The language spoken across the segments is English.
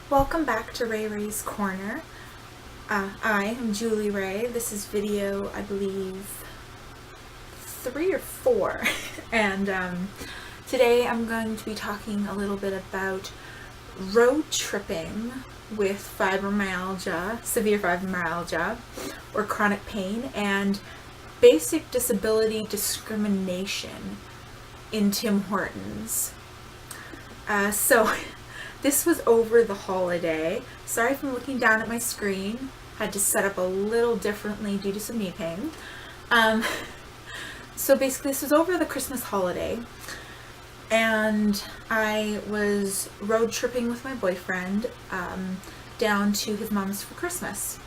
Welcome back to Ray Ray's Corner. I am Julie Ray. This is video, I believe, 3 or 4. And today I'm going to be talking a little bit about road tripping with fibromyalgia, severe fibromyalgia, or chronic pain, and basic disability discrimination in Tim Hortons. This was over the holiday. Sorry if I'm looking down at my screen. Had to set up a little differently due to some knee pain. So basically this was over the Christmas holiday, and I was road tripping with my boyfriend down to his mom's for Christmas.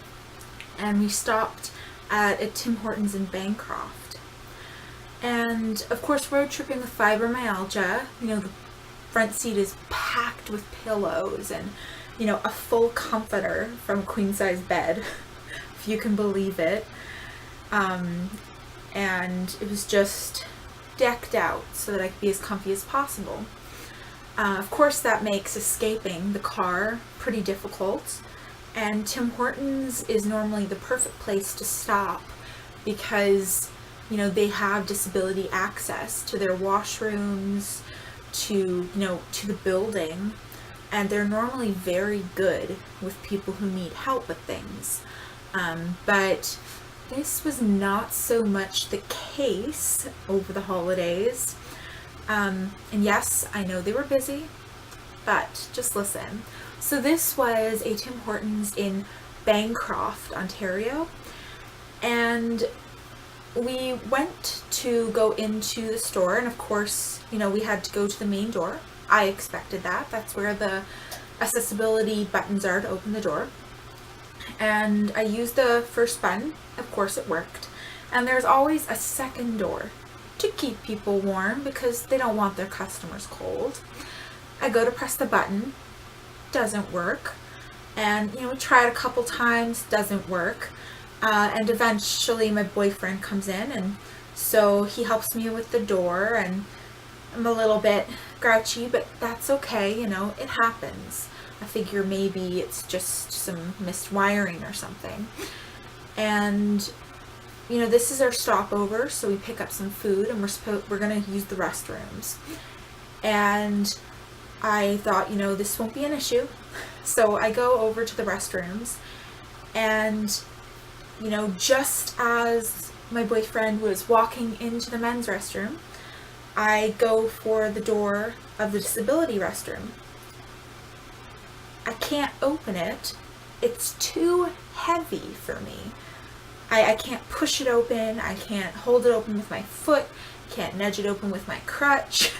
And we stopped at a Tim Hortons in Bancroft. And of course, road tripping with fibromyalgia, the front seat is packed with pillows and, a full comforter from a queen size bed, if you can believe it. And it was just decked out so that I could be as comfy as possible. Of course, that makes escaping the car pretty difficult. And Tim Hortons is normally the perfect place to stop because, they have disability access to their washrooms, to the building, and they're normally very good with people who need help with things. But this was not so much the case over the holidays. And yes, I know they were busy, but just listen. So this was a Tim Hortons in Bancroft, Ontario, and we went to go into the store, and of course, we had to go to the main door. I expected that. That's where the accessibility buttons are to open the door. And I used the first button. Of course, it worked. And there's always a second door to keep people warm because they don't want their customers cold. I go to press the button. Doesn't work. And, we try it a couple times. Doesn't work. And eventually my boyfriend comes in, and so he helps me with the door, and I'm a little bit grouchy, but that's okay, it happens. I figure maybe it's just some missed wiring or something. And, this is our stopover, so we pick up some food, and we're going to use the restrooms. And I thought, this won't be an issue. So I go over to the restrooms, and just as my boyfriend was walking into the men's restroom, I go for the door of the disability restroom. I can't open it. It's too heavy for me. I can't push it open. I can't hold it open with my foot. Can't nudge it open with my crutch,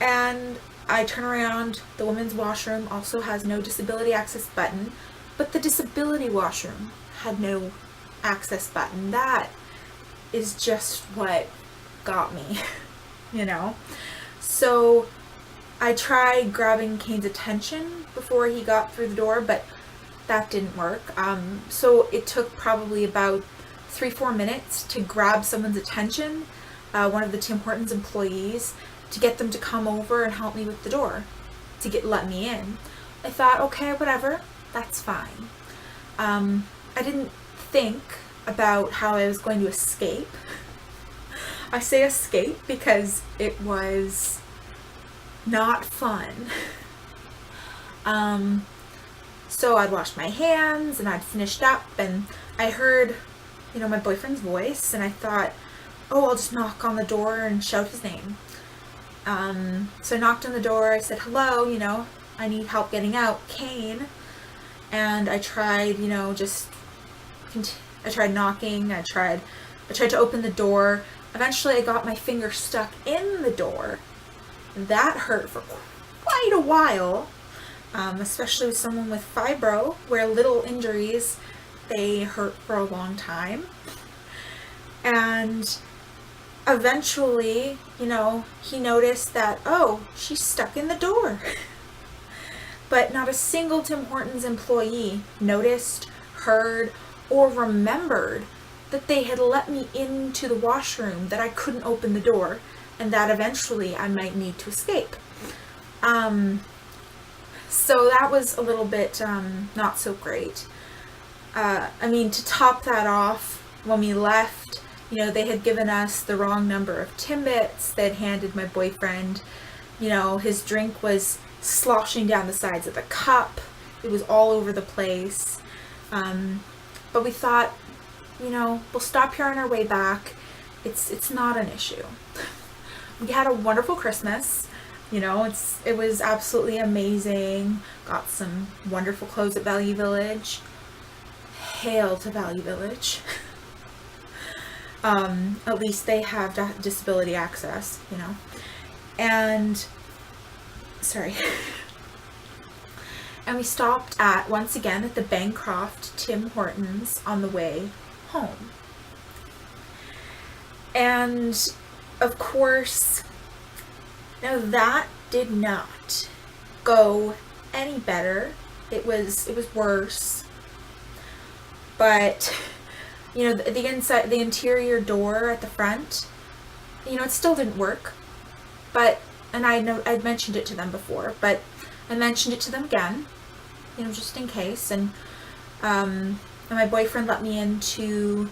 And I turn around. The women's washroom also has no disability access button, but the disability washroom had no access button. That is just what got me, So I tried grabbing Kane's attention before he got through the door, but that didn't work. So it took probably about 3-4 minutes to grab someone's attention, one of the Tim Hortons employees, to get them to come over and help me with the door, to let me in. I thought, okay, whatever, that's fine. I didn't think about how I was going to escape. I say escape because it was not fun. So I'd washed my hands and I'd finished up, and I heard, my boyfriend's voice, and I thought, oh, I'll just knock on the door and shout his name. So I knocked on the door. I said, hello, I need help getting out, Kane. And I tried, I tried knocking. I tried to open the door. Eventually I got my finger stuck in the door. That hurt for quite a while, especially with someone with fibro, where little injuries, they hurt for a long time. And eventually, he noticed that, oh, she's stuck in the door. But not a single Tim Hortons employee noticed, heard, or remembered that they had let me into the washroom, that I couldn't open the door, and that eventually I might need to escape. So that was a little bit not so great. To top that off, when we left, they had given us the wrong number of Timbits. They'd handed my boyfriend, his drink was sloshing down the sides of the cup. It was all over the place. But we thought, we'll stop here on our way back. It's not an issue. We had a wonderful Christmas. It was absolutely amazing. Got some wonderful clothes at Value Village. Hail to Value Village. At least they have disability access, And, sorry. And we stopped once again at the Bancroft Tim Hortons on the way home. And, of course, now that did not go any better. It was worse. But, the interior door at the front, it still didn't work. But, and I'd mentioned it to them before, but I mentioned it to them again, just in case. And my boyfriend let me into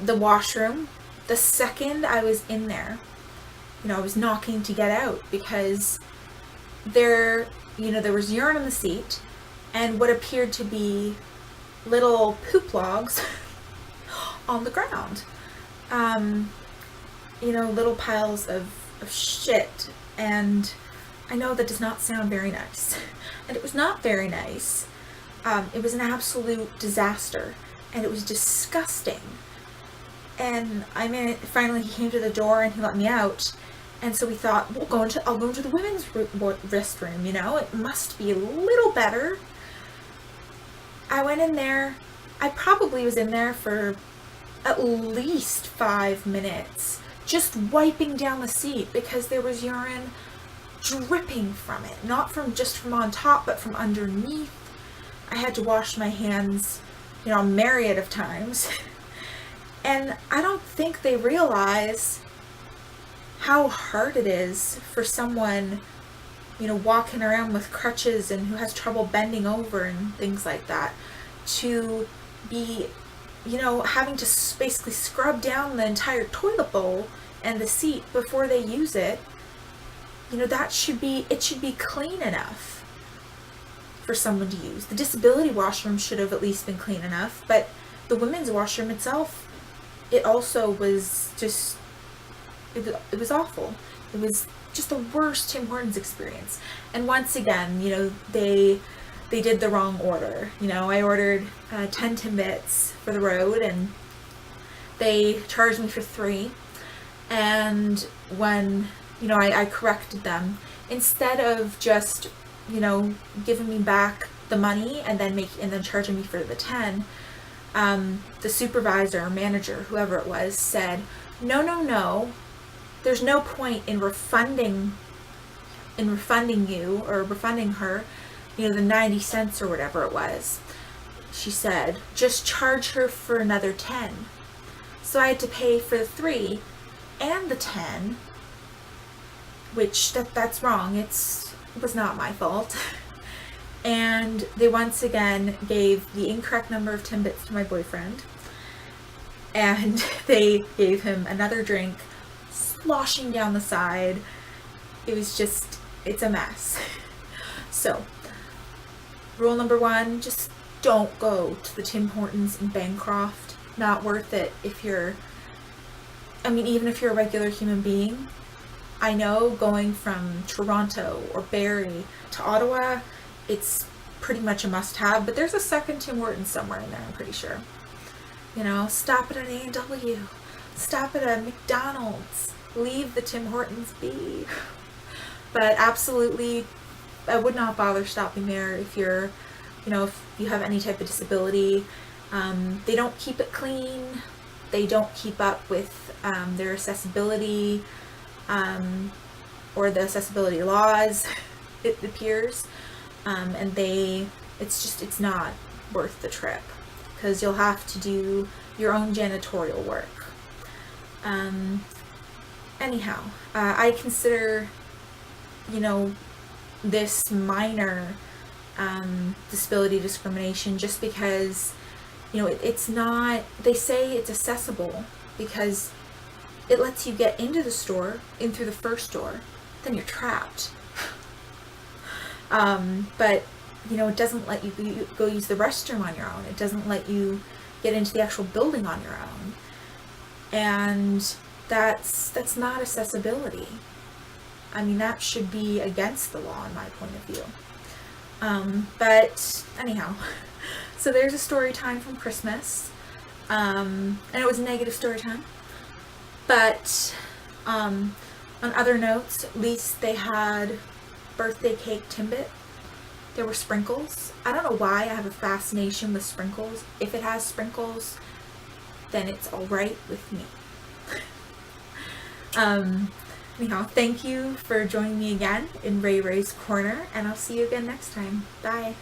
the washroom. The second I was in there, I was knocking to get out because there was urine on the seat and what appeared to be little poop logs on the ground. Little piles of shit. And I know that does not sound very nice. And it was not very nice. It was an absolute disaster. And it was disgusting. And finally he came to the door and he let me out. And so we thought, I'll go into the women's restroom, it must be a little better. I went in there. I probably was in there for at least 5 minutes, just wiping down the seat because there was urine dripping from it. Not just from on top, but from underneath. I had to wash my hands, a myriad of times. And I don't think they realize how hard it is for someone, walking around with crutches and who has trouble bending over and things like that, to be, having to basically scrub down the entire toilet bowl and the seat before they use it. It should be clean enough for someone to use. The disability washroom should have at least been clean enough, but the women's washroom itself, it also was just, it was awful. It was just the worst Tim Hortons experience. And once again, they did the wrong order. I ordered 10 Timbits for the road and they charged me for 3. And when, I corrected them, instead of just, giving me back the money and then charging me for the 10, the supervisor or manager, whoever it was, said, no, there's no point in refunding you or refunding her, the 90 cents or whatever it was. She said, just charge her for another 10. So I had to pay for the 3 and the 10, which that's wrong. It was not my fault. And they once again gave the incorrect number of Timbits to my boyfriend. And they gave him another drink sloshing down the side. It's a mess. So, rule number 1, just don't go to the Tim Hortons in Bancroft. Not worth it even if you're a regular human being. I know going from Toronto or Barrie to Ottawa, it's pretty much a must-have, but there's a second Tim Hortons somewhere in there, I'm pretty sure. Stop at an A&W, stop at a McDonald's, leave the Tim Hortons be. But absolutely, I would not bother stopping there if you're, if you have any type of disability. They don't keep it clean. They don't keep up with their accessibility or the accessibility laws, it appears. And it's not worth the trip because you'll have to do your own janitorial work. Anyhow, I consider, this minor disability discrimination just because, you know, it's not, they say it's accessible because it lets you get into the store, in through the first door, then you're trapped. But, you know, it doesn't let you go use the restroom on your own. It doesn't let you get into the actual building on your own. And that's not accessibility. I mean, that should be against the law in my point of view. But anyhow, so there's a story time from Christmas. And it was a negative story time. But on other notes, at least they had birthday cake Timbit. There were sprinkles. I don't know why I have a fascination with sprinkles. If it has sprinkles, then it's alright with me. Anyhow, thank you for joining me again in Ray Ray's Corner, and I'll see you again next time. Bye.